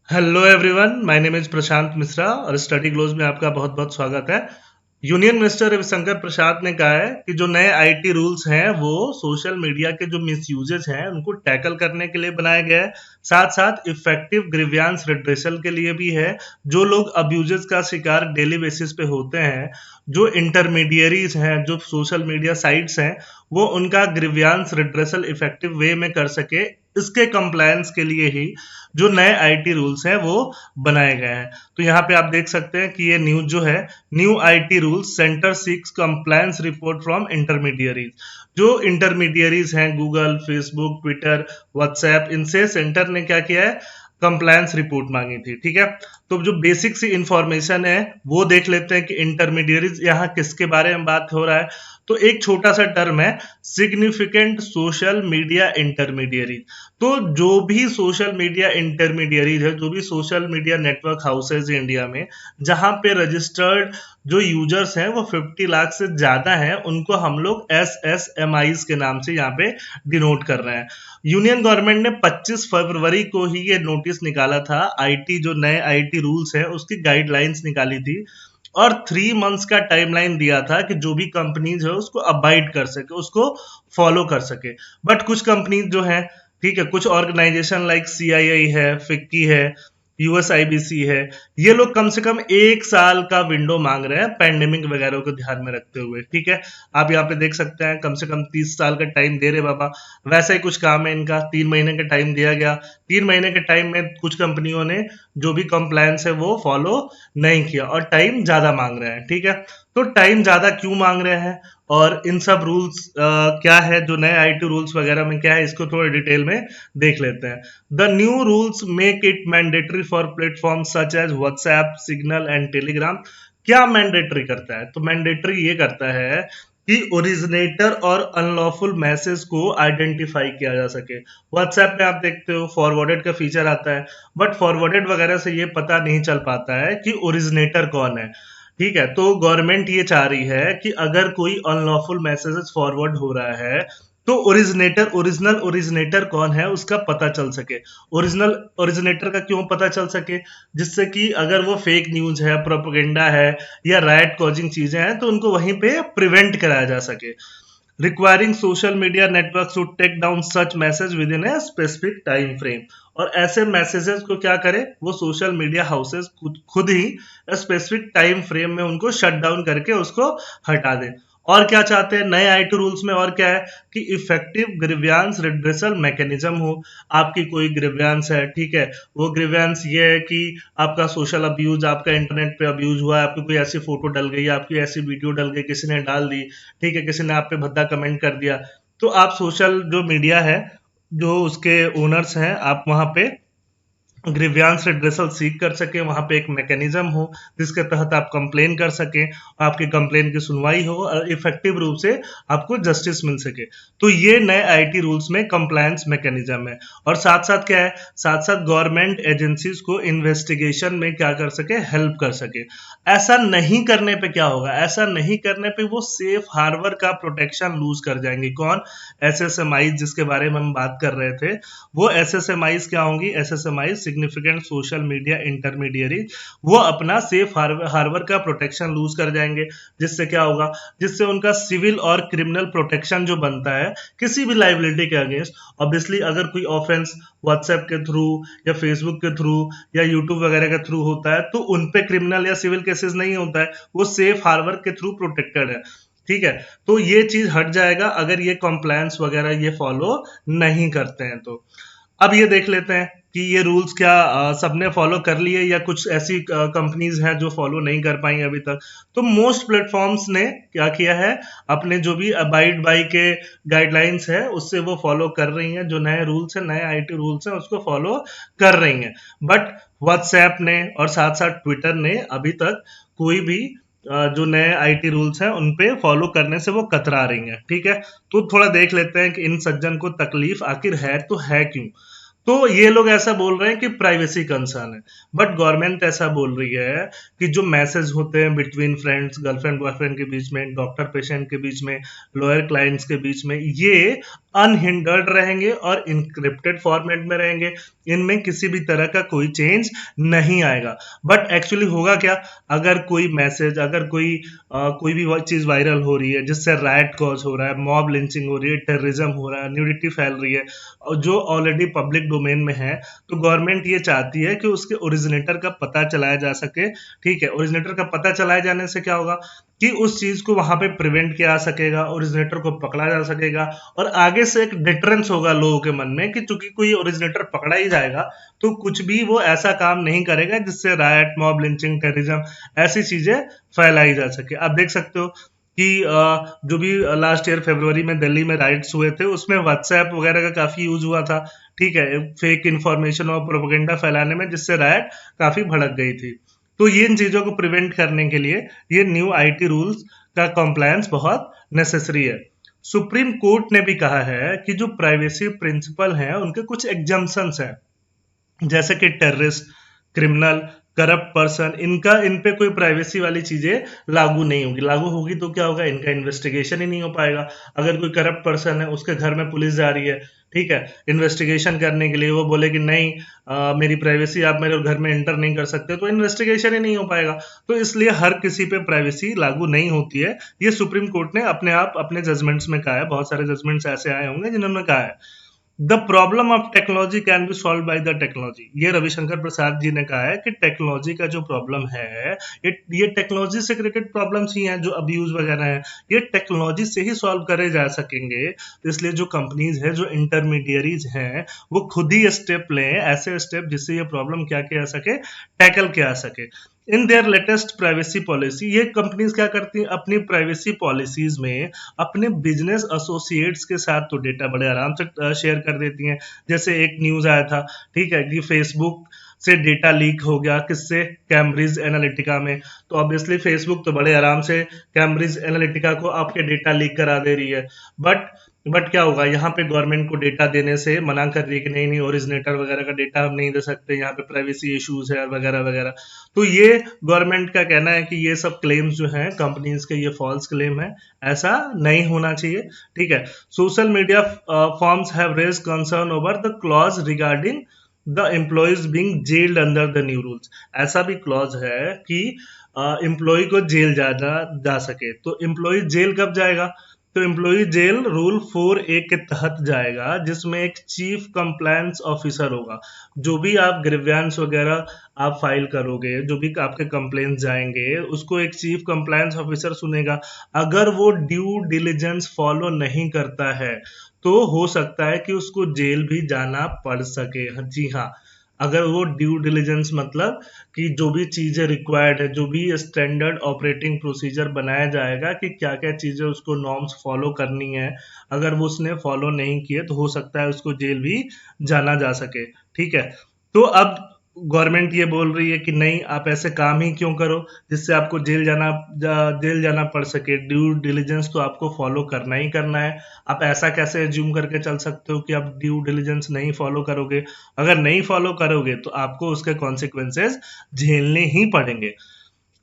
Hello everyone, my name is Prashant Mishra और study glows में आपका बहुत बहुत स्वागत है। यूनियन मिनिस्टर रविशंकर प्रसाद ने कहा है कि जो नए आईटी रूल्स हैं वो सोशल मीडिया के जो मिसयूजेज हैं उनको टैकल करने के लिए बनाया गया है। साथ साथ इफेक्टिव ग्रीवियांस रिड्रेसल के लिए भी है। जो लोग अब्यूजेस का शिकार डेली बेसिस पे होते हैं, जो इंटरमीडियरीज हैं, जो सोशल मीडिया साइट्स हैं, वो उनका ग्रीवियांस रिड्रेसल इफेक्टिव वे में कर सके, इसके कंप्लायंस के लिए ही जो नए आईटी रूल्स हैं वो बनाए गए हैं। तो यहाँ पे आप देख सकते हैं कि ये न्यूज जो है, new IT rules centre seeks compliance report from intermediaries. जो इंटरमीडियरीज हैं, गूगल, फेसबुक, ट्विटर, व्हाट्सएप, इनसे सेंटर ने क्या किया है, कंप्लायंस रिपोर्ट मांगी थी। ठीक है, तो जो बेसिक सी इंफॉर्मेशन है वो देख लेते हैं कि इंटरमीडियरीज यहाँ किसके बारे में बात हो रहा है। तो एक छोटा सा टर्म है, सिग्निफिकेंट सोशल मीडिया इंटरमीडियरी। तो जो भी सोशल मीडिया इंटरमीडियरीज है, जो भी social media network houses India में जहां पे रजिस्टर्ड जो यूजर्स हैं वो 50 लाख से ज्यादा हैं, उनको हम लोग SSMIs के नाम से यहाँ पे डिनोट कर रहे हैं। यूनियन गवर्नमेंट ने 25 फरवरी को ही ये नोटिस निकाला था, आईटी जो नए आईटी रूल्स हैं उसकी गाइडलाइंस निकाली थी और 3 मंथ्स का टाइमलाइन दिया था कि जो भी कंपनीज है उसको अबाइड कर सके, उसको फॉलो कर सके। बट कुछ कंपनीज जो है, ठीक है, कुछ ऑर्गेनाइजेशन लाइक CII है, फिक्की है, USIBC है, ये लोग कम से कम 1 साल का विंडो मांग रहे हैं पैंडेमिक वगैरह को ध्यान में रखते हुए। ठीक है, आप यहाँ पे देख सकते हैं कम से कम 30 साल का टाइम दे रहे बाबा। वैसा ही कुछ काम है इनका, 3 महीने का टाइम दिया गया। 3 महीने के टाइम में कुछ कंपनियों ने जो भी कंप्लायंस है वो फॉलो नहीं किया और टाइम ज्यादा मांग रहे हैं। ठीक है, तो टाइम ज्यादा क्यों मांग रहे हैं और इन सब रूल्स क्या है, जो नए आईटी रूल्स वगैरह में क्या है, इसको थोड़ा डिटेल में देख लेते हैं। The new rules make it mandatory for platform such as WhatsApp, Signal and Telegram. क्या मैंडेटरी करता है? तो मैंडेटरी ये करता है कि ओरिजिनेटर और अनलॉफुल मैसेज को आइडेंटिफाई किया जा सके। व्हाट्सएप में आप देखते हो फॉरवर्डेड का फीचर आता है, बट फॉरवर्डेड वगैरह से ये पता नहीं चल पाता है कि ओरिजिनेटर कौन है। ठीक है, तो गवर्नमेंट ये चाह रही है कि अगर कोई अनलॉफुल मैसेजेस फॉरवर्ड हो रहा है तो ओरिजिनल ओरिजिनेटर कौन है उसका पता चल सके। ओरिजिनल ओरिजिनेटर का क्यों पता चल सके? जिससे कि अगर वो फेक न्यूज है, प्रोपेगेंडा है या राइट कॉजिंग चीजें हैं तो उनको वहीं पे प्रिवेंट कराया जा सके। Requiring social media network to take down such message within a specific time frame. और ऐसे मैसेजेस को क्या करे, वो सोशल मीडिया हाउसेस खुद ही स्पेसिफिक टाइम फ्रेम में उनको शट डाउन करके उसको हटा दें। और क्या चाहते हैं नए आईटी रूल्स में? और क्या है कि इफेक्टिव ग्रीवियांस रिड्रेसल मैकेनिज्म हो। आपकी कोई ग्रीवियांस है, ठीक है, वो ग्रीवियांस ये है कि आपका सोशल अब्यूज, आपका इंटरनेट पे अब्यूज हुआ है, आपकी कोई ऐसी फोटो डल गई, आपकी ऐसी वीडियो डल गई, किसी ने डाल दी, ठीक है, किसी ने आप पे भद्दा कमेंट कर दिया, तो आप सोशल जो मीडिया है, जो उसके ओनर्स हैं, आप वहां पे ग्रीवियांस रिड्रेसल सीख कर सके। वहां पे एक मैकेनिज्म हो जिसके तहत आप कंप्लेन कर सके, आपकी कंप्लेन की सुनवाई हो और इफेक्टिव रूप से आपको जस्टिस मिल सके। तो ये नए आईटी रूल्स में कंप्लायंस मैकेनिज्म है। और साथ साथ क्या है, साथ साथ गवर्नमेंट एजेंसीज को इन्वेस्टिगेशन में क्या कर सके, हेल्प कर सके। ऐसा नहीं करने पे क्या होगा? ऐसा नहीं करने पे वो सेफ हार्बर का प्रोटेक्शन लूज कर जाएंगे। कौन? SSMI जिसके बारे में हम बात कर रहे थे, वो SSMIs क्या होंगी? SSMI significant social media intermediary, वो अपना सेफ हार्बर का प्रोटेक्शन लूज कर जाएंगे। जिससे क्या होगा? जिससे उनका सिविल और क्रिमिनल प्रोटेक्शन जो बनता है किसी भी लाइबिलिटी के अगेंस्ट, ऑब्वियसली अगर कोई ऑफेंस व्हाट्सएप के थ्रू या फेसबुक के थ्रू या यूट्यूब वगैरह के थ्रू होता है तो उन पे क्रिमिनल या सिविल केसेस नहीं होता है, वो सेफ हार्बर के थ्रू प्रोटेक्टेड है। ठीक है, तो ये चीज हट जाएगा अगर ये कॉम्प्लायंस वगैरह ये फॉलो नहीं करते हैं तो। अब ये देख लेते हैं कि ये रूल्स क्या सबने फॉलो कर लिए या कुछ ऐसी कंपनीज हैं जो फॉलो नहीं कर पाई अभी तक। तो मोस्ट प्लेटफॉर्म्स ने क्या किया है, अपने जो भी अबाइड बाई के गाइडलाइंस है उससे वो फॉलो कर रही हैं। जो नए रूल्स हैं, नए आईटी रूल्स हैं, उसको फॉलो कर रही हैं। बट व्हाट्सएप ने और साथ साथ ट्विटर ने अभी तक कोई भी जो नए आईटी रूल्स हैं उन पे फॉलो करने से वो कतरा रही हैं। ठीक है, तो थोड़ा देख लेते हैं कि इन सज्जन को तकलीफ आखिर है तो है क्यों। तो ये लोग ऐसा बोल रहे हैं कि प्राइवेसी कंसर्न है, बट गवर्नमेंट ऐसा बोल रही है कि जो मैसेज होते हैं बिटवीन फ्रेंड्स, गर्लफ्रेंड बॉयफ्रेंड के बीच में, डॉक्टर पेशेंट के बीच में, लॉयर क्लाइंट्स के बीच में, ये अनहिंडर्ड रहेंगे और इनक्रिप्टेड फॉर्मेट में रहेंगे। इनमें किसी भी तरह का कोई चेंज नहीं आएगा। बट एक्चुअली होगा क्या, अगर कोई मैसेज, अगर कोई भी चीज वायरल हो रही है जिससे राइट कॉज हो रहा है, मॉब लिंचिंग हो रही है, टेररिज्म हो रहा है, न्यूडिटी फैल रही है, और जो ऑलरेडी पब्लिक डोमेन में है, तो गवर्नमेंट ये चाहती है कि उसके ओरिजिनेटर का पता चलाया जा सके। ठीक है, ओरिजिनेटर का पता चलाए जाने से क्या होगा कि उस चीज को वहां पे प्रिवेंट किया जा सकेगा, ओरिजिनेटर को पकड़ा जा सकेगा, और आगे से एक डिटरेंस होगा लोगों के मन में कि चूंकि कोई ओरिजिनेटर पकड़ा ही जाएगा तो कुछ भी वो ऐसा काम नहीं करेगा जिससे रायट, मॉब लिंचिंग, टेररिज्म ऐसी चीजें फैलाई जा सके। आप देख सकते हो कि जो भी लास्ट ईयर फरवरी में दिल्ली में राइट्स हुए थे, उसमें व्हाट्सएप वगैरह का काफी यूज हुआ था। ठीक है, फेक इंफॉर्मेशन और प्रोपेगेंडा फैलाने में, जिससे राइट काफी भड़क गई थी। तो ये इन चीजों को प्रिवेंट करने के लिए ये न्यू आईटी रूल्स का कॉम्प्लायंस बहुत नेसेसरी है। सुप्रीम कोर्ट ने भी कहा है कि जो प्राइवेसी प्रिंसिपल हैं उनके कुछ एग्जम्पशंस हैं, जैसे कि टेररिस्ट, क्रिमिनल, करप्ट पर्सन, इन पे कोई प्राइवेसी वाली चीजें लागू नहीं होगी। लागू होगी तो क्या होगा, इनका इन्वेस्टिगेशन ही नहीं हो पाएगा। अगर कोई करप्ट पर्सन है, उसके घर में पुलिस जा रही है, ठीक है, इन्वेस्टिगेशन करने के लिए, वो बोले कि नहीं मेरी प्राइवेसी, आप मेरे घर में एंटर नहीं कर सकते, तो इन्वेस्टिगेशन ही नहीं हो पाएगा। तो इसलिए हर किसी पे प्राइवेसी लागू नहीं होती है। ये सुप्रीम कोर्ट ने अपने आप अपने जजमेंट्स में कहा है। बहुत सारे जजमेंट्स ऐसे आए होंगे जिन्होंने कहा है the problem of technology can be solve by the technology. ये रविशंकर प्रसाद जी ने कहा है कि टेक्नोलॉजी का जो प्रॉब्लम है, ये टेक्नोलॉजी से रिलेटेड प्रॉब्लम्स ही हैं, जो अब्यूज वगैरह हैं, ये टेक्नोलॉजी से ही सॉल्व करे जा सकेंगे। तो इसलिए जो कंपनीज है, जो इंटरमीडियरीज हैं, वो खुद ही स्टेप लें, ऐसे स्टेप जिससे ये प्रॉब्लम क्या किया जा सके, टैकल किया जा सके। In their latest privacy policy, ये कंपनीज क्या करती हैं, अपनी प्राइवेसी पॉलिसीज में अपने बिजनेस एसोसिएट्स के साथ तो डेटा बड़े आराम से शेयर कर देती हैं। जैसे एक न्यूज आया था, ठीक है, कि फेसबुक से डेटा लीक हो गया, किससे, कैम्ब्रिज एनालिटिका में। तो ऑब्वियसली फेसबुक तो बड़े आराम से कैम्ब्रिज एनालिटिका को आपके डेटा लीक करा दे रही है। बट क्या होगा, यहाँ पे गवर्नमेंट को डेटा देने से मना कर रही है कि नहीं नहीं, ओरिजिनेटर वगैरह का डेटा हम नहीं दे सकते, यहाँ पे प्राइवेसी इश्यूज है वगैरह वगैरह। तो ये गवर्नमेंट का कहना है कि ये सब क्लेम्स जो हैं कंपनीज के, ये फॉल्स क्लेम है, ऐसा नहीं होना चाहिए। ठीक है, social media forms have raised concern over the clause regarding the employees being gelled under the new rules. ऐसा भी क्लॉज है कि एम्प्लॉय को जेल जाना जा सके। तो एम्प्लॉय जेल कब जाएगा, तो एम्प्लॉय जेल रूल 4A के तहत जाएगा, जिसमें एक चीफ कंप्लायंस ऑफिसर होगा। जो भी आप ग्रीवेंस वगैरह आप फाइल करोगे, जो भी आपके कंप्लेंट्स जाएंगे, उसको एक चीफ कंप्लायंस ऑफिसर सुनेगा। अगर वो ड्यू डिलिजेंस फॉलो नहीं करता है तो हो सकता है कि उसको जेल भी जाना पड़ सके। जी हाँ, अगर वो ड्यू डिलिजेंस मतलब कि जो भी चीजें रिक्वायर्ड है, जो भी स्टैंडर्ड ऑपरेटिंग प्रोसीजर बनाया जाएगा कि क्या क्या चीजें उसको नॉर्म्स फॉलो करनी है, अगर वो उसने फॉलो नहीं किए तो हो सकता है उसको जेल भी जाना जा सके। ठीक है, तो अब गवर्नमेंट ये बोल रही है कि नहीं, आप ऐसे काम ही क्यों करो जिससे आपको जेल जाना पड़ सके। ड्यू डिलिजेंस तो आपको फॉलो करना ही करना है। आप ऐसा कैसे एज्यूम करके चल सकते हो कि आप ड्यू डिलिजेंस नहीं फॉलो करोगे। अगर नहीं फॉलो करोगे तो आपको उसके कॉन्सिक्वेंसेस झेलने ही पड़ेंगे।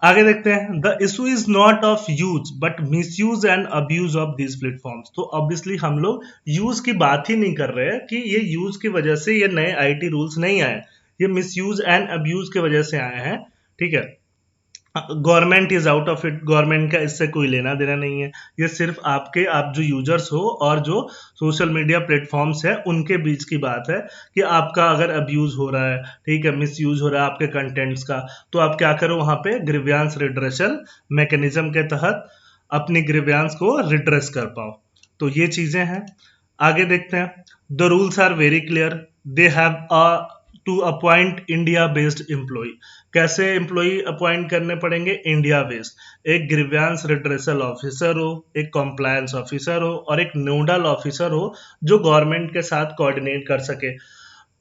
आगे देखते हैं, the issue is not of use but miss use and abuse of this platforms. तो ऑब्वियसली हम लोग यूज की बात ही नहीं कर रहे हैं कि ये यूज की वजह से ये नए आईटी रूल्स नहीं आए, ये मिस यूज एंड अब्यूज की वजह से आए हैं। ठीक है, government is out of it, government का इससे कोई लेना देना नहीं है। ये सिर्फ आप जो यूजर्स हो और जो सोशल मीडिया प्लेटफॉर्म्स है उनके बीच की बात है कि आपका अगर अब्यूज हो रहा है, ठीक है, मिस यूज हो रहा है आपके कंटेंट्स का, तो आप क्या करो, वहां पे ग्रीवियंस रिड्रेसल मैकेनिज्म के तहत अपनी ग्रीवियंस को रिड्रेस कर पाओ। तो ये चीजें हैं। आगे देखते हैं, the rules are very clear, they have to appoint India based employ. कैसे एम्प्लॉय अपॉइंट करने पड़ेंगे, इंडिया बेस्ड। एक ग्रीवियंस रिड्रेसल ऑफिसर हो, एक कॉम्प्लायंस ऑफिसर हो और एक नोडल ऑफिसर हो जो गवर्नमेंट के साथ कोऑर्डिनेट कर सके।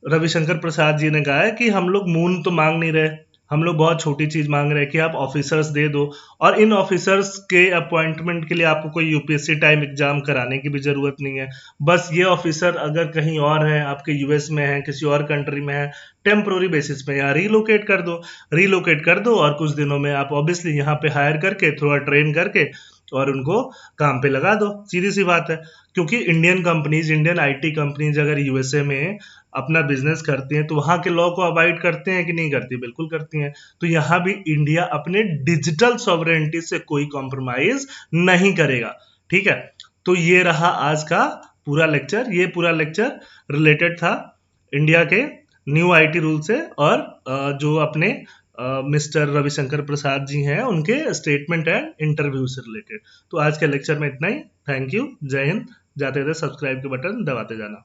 रविशंकर प्रसाद जी ने कहा है कि हम लोग मून तो मांग नहीं रहे, हम लोग बहुत छोटी चीज मांग रहे हैं कि आप ऑफिसर्स दे दो। और इन ऑफिसर्स के अपॉइंटमेंट के लिए आपको कोई यूपीएससी टाइम एग्जाम कराने की भी जरूरत नहीं है। बस ये ऑफिसर अगर कहीं और है, आपके यूएस में है, किसी और कंट्री में है, टेम्पोररी बेसिस पे यहाँ रीलोकेट कर दो और कुछ दिनों में आप ऑब्वियसली यहाँ पे हायर करके थोड़ा ट्रेन करके और उनको काम पे लगा दो, सीधी सी बात है। क्योंकि Indian companies, Indian IT companies अगर यूएसए में अपना बिजनेस करती हैं तो वहां के लॉ को अवॉइड करते हैं कि नहीं करती? बिल्कुल करती हैं। तो यहाँ भी इंडिया अपने डिजिटल सॉवरेनिटी से कोई कॉम्प्रोमाइज नहीं करेगा। ठीक है, तो ये रहा आज का पूरा लेक्चर। ये पूरा लेक्चर रिलेटेड था इंडिया के न्यू आईटी रूल से और जो अपने मिस्टर रविशंकर प्रसाद जी हैं उनके स्टेटमेंट एंड इंटरव्यू से रिलेटेड। तो आज के लेक्चर में इतना ही। थैंक यू, जय हिंद। जाते जाते सब्सक्राइब के बटन दबाते जाना।